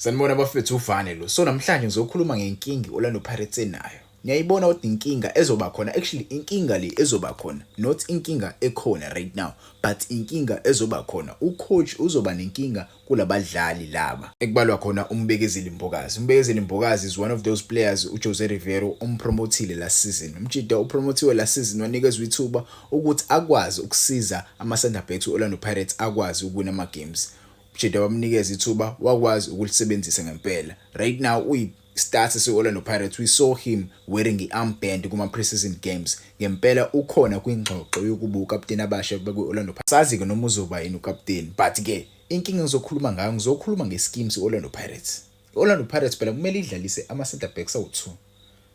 Sanibona bafethu uvane lo. So namhlanje ngizokhuluma ngenkinga iOrlando Pirates enayo. Ngiyayibona ukuthi inkinga ezoba khona, actually inkinga le ezoba khona, not inkinga ekhona right now, but inkinga ezoba khona. Ucoach uzoba nenkinga kulabadlali laba. Ekubalwa khona uMbekezeli Mbokazi. uMbekezeli Mbokazi is one of those players uJose Rivero umpromotile last season. Umjida upromotiwe last season wanikezwe ithuba ukuthi akwazi ukusiza ama-center backs eOrlando Pirates akwazi ukuwina ama-games. Umjida wamnikeza ithuba wakwazi ukulisebenzisa ngempela. Right now starter se-Orlando Pirates, we saw him wearing i-armband kuma-preseason games. Ngempela ukhona kwingxoxo yokuba ukapteni abasha bakwe-Orlando Pirates. Sazi-ke noma uzoba yini ukapteni, but-ke inkinga ngizokhuluma ngayo, ngizokhuluma nge-scheme se-Orlando Pirates. I-Orlando Pirates phela kumele idlalise ama-center backs awu-2.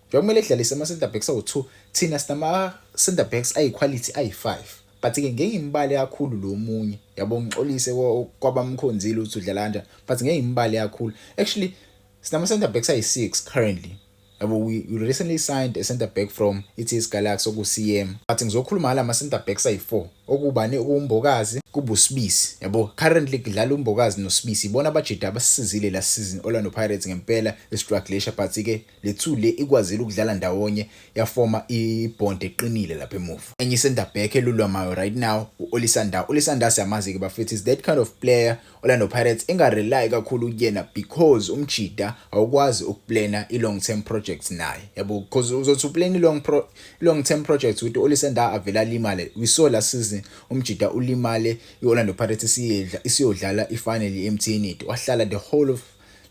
Njengoba kumele idlalise ama-center backs awu-2, thina sinama-center backs ayi-quality ayi-5. But-ke ngeke ngimbale kakhulu lo munye. Yabo ngixolise kwabamkhonzile ukuthi udlala kanjani, but ngeke ngimbale kakhulu. Actually, sinama center backs ayi-6 currently. Yabo we recently signed a center back from ETS Galaxy oku-CM. But ngizokhuluma ngala ma-center backs ayi-4. Okubani uMbokazi, kuba uSibisi. Yabo currently kudlala uMbokazi noSibisi. Ibona abajida abasizile last season Orlando Pirates ngempela istrugglesha, but-ke le two le ikwazile ukudlala ndawonye yafoma ibond eqinile lapha emuva. Enye center back elulwa mayo right now uOlisanda. uOlisanda siyamazi-ke bafethu is that kind of player Orlando Pirates engarely kakhulu kuyena because umjida awukwazi ukuplana i-long term projects naye. Yabo because uzothi uplane long term projects with uOlisanda avela limale. We saw last season umjida ulimale iOrlando Pirates isiyodlala ifinal ye-MTN wahlala the whole of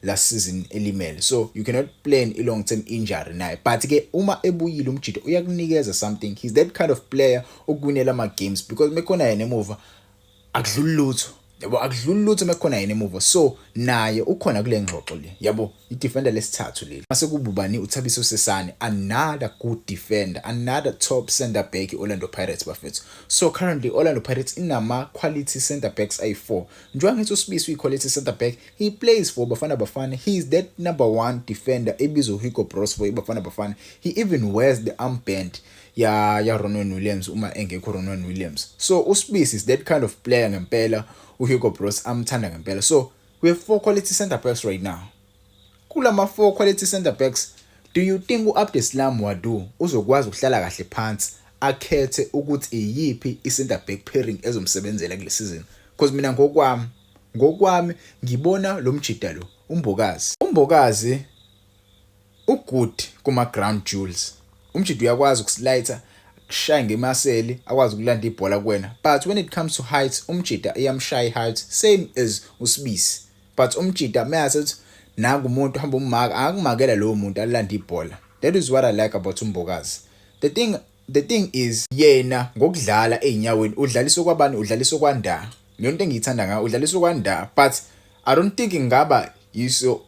last season elimele. So you cannot plan a long term injury naye, but-ke uma ebuyile umjida uyakunikeza something. He's that kind of player okuwinela ama-games because mekhona yena emuva akudluli lutho. Yabo akudluli lutho mekhona yena emuva. So naye ukhona kule ngxoxo le. Yabo i-defender lesithathu leli mase kububani uThabiso Sesane, another good defender, another top center back Orlando Pirates bafethu. So currently Orlando Pirates inama quality center backs ayi-4. Njengoba ngithi uSibisi uyi-quality center back, he plays for Bafana Bafana. He is that number 1 defender ebizwa Hugo Bros for Bafana Bafana. He even wears the armband ya Ronwen Williams uma engekho Ronwen Williams. So uSibisi is that kind of player ngempela. Hugo Bros amthanda ngempela. So we have 4 quality center backs right now. Kulama 4 quality center backs, do you think uAbdeslam Wadu uzokwazi ukuhlala kahle phansi akhethe ukuthi iyipi i-center back pairing ezomsebenzela kule season? Because mina ngokwami ngibona lo mjida lo uMbokazi ugood kuma ground jewels. Umjida uyakwazi ukuslida, kushaya ngemaseli, akwazi ukulanda ibhola kuwena. But when it comes to height, umjida iyamshaya height same as uSibisi. But umjida mayasethi nangu umuntu hamba ummaka, akumakela lo muntu alanda ibhola. That is what I like about uMbokazi. The thing is yena ngokudlala einyaweni udlaliso kwabani, udlaliso kwanda. Lento engiyithanda ngayo udlaliso kwanda, but I don't think ngaba yiso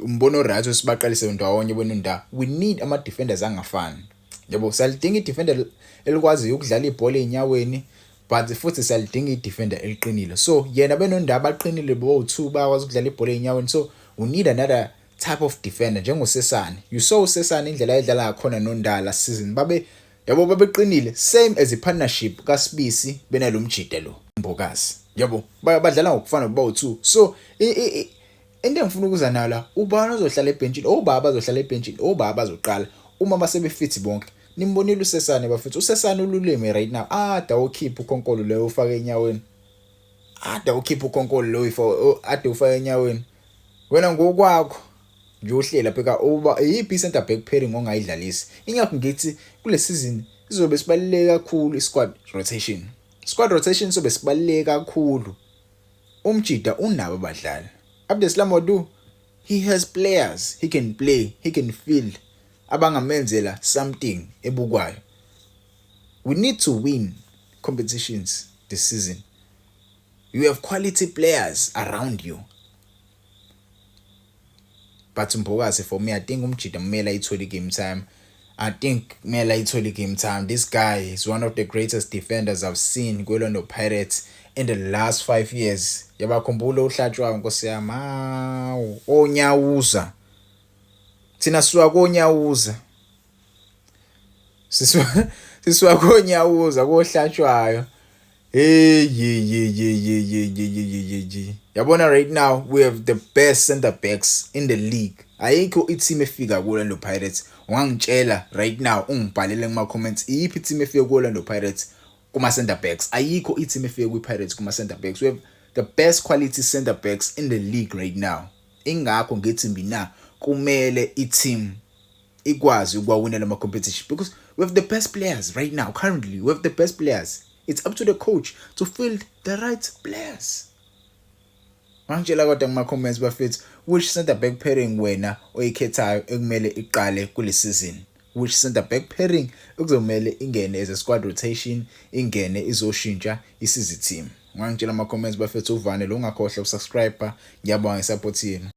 umbono right osibaqalise ndawonye wenunda. We need ama defenders angafani. Yabo salidinga i-defender elikwazi ukudlala ibhola einyaweni, but futhi salidinga i-defender eliqinile. So yena benondaba aqinile bo2 bakwazi ukudlala ibhola einyaweni. So we need another type of defender njengoSesane. You saw Sesane indlela ayidlala khona noNdala season. Babeqinile same as i-partnership kaSibisi benalo mjida lo Mbokazi. Yabo badlala ngokufana bo2. So into engifuna ukuza nala, ubani ozohlala ebenchini, obaba azohlala ebenchini, obaba azoqala uma basebefit bonke. Nimbonile uSesane bafethu. uSesane ululeme right now. Ada ukhipha uKhonkolo leyo ufaka enyaweni. Ada ukhipha uKhonkolo leyo ade ufaka enyaweni. Wena ngokwakho nje uhlela pheka uba yipi center back pairing ongayidlalisi. Ingakho ngithi kule season izobe sibaluleke kakhulu i-squad rotation. Squad rotation sobe sibaluleke kakhulu. Umjida unabo abadlali. Abdeslam Wadu, he has players, he can play, he can field abangamenzela something ebukwayo. We need to win competitions this season. You have quality players around you. But Mbokazi, for me, I think umjida kumele ayithole game time. I think kumele ayithole game time. This guy is one of the greatest defenders I've seen kwiOrlando Pirates in the last 5 years. Yabakhumbula uhlatshwayo Nkosi yami, onyawuza. Thina siwa konyawuza. Siswa konyawuza kohlatshwayo. Hey, yeah. Yabona, right now we have the best center backs in the league. Ayikho i-team efika ku-Orlando Pirates. Ungangitshela right now, ungibhalele kuma comments iyiphi i-team efika ku-Orlando Pirates kuma center backs. Ayikho i-team efika ku-Pirates kuma center backs. We have the best quality center backs in the league right now. Ingakho ngithi mina kumele i-team ikwazi ukuwawinela ama-competition because we have the best players right now. Currently, we have the best players. It's up to the coach to field the right players. Ngangitshela kodwa kuma-comments bafethu, which center back pairing wena oyikhethayo ekumele iqale kule season? Which center back pairing ekuzomele ingene as a squad rotation, ingene izoshintsha isizi team? Ngangitshela ama-comments bafethu uvane lo ungakhohlwa ukusubscribe. Ngiyabonga ngesupport yenu.